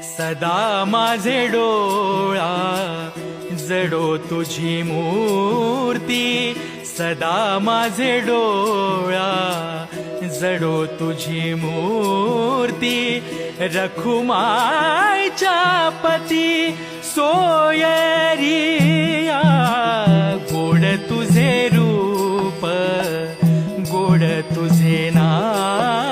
सदा माझे डोळा जडो तुझी मूर्ती, सदा माझे डोळा जडो तुझी मूर्ती. रखुमाईच्या पती सोयरिया, गोड तुझे रूप गोड तुझे नाव.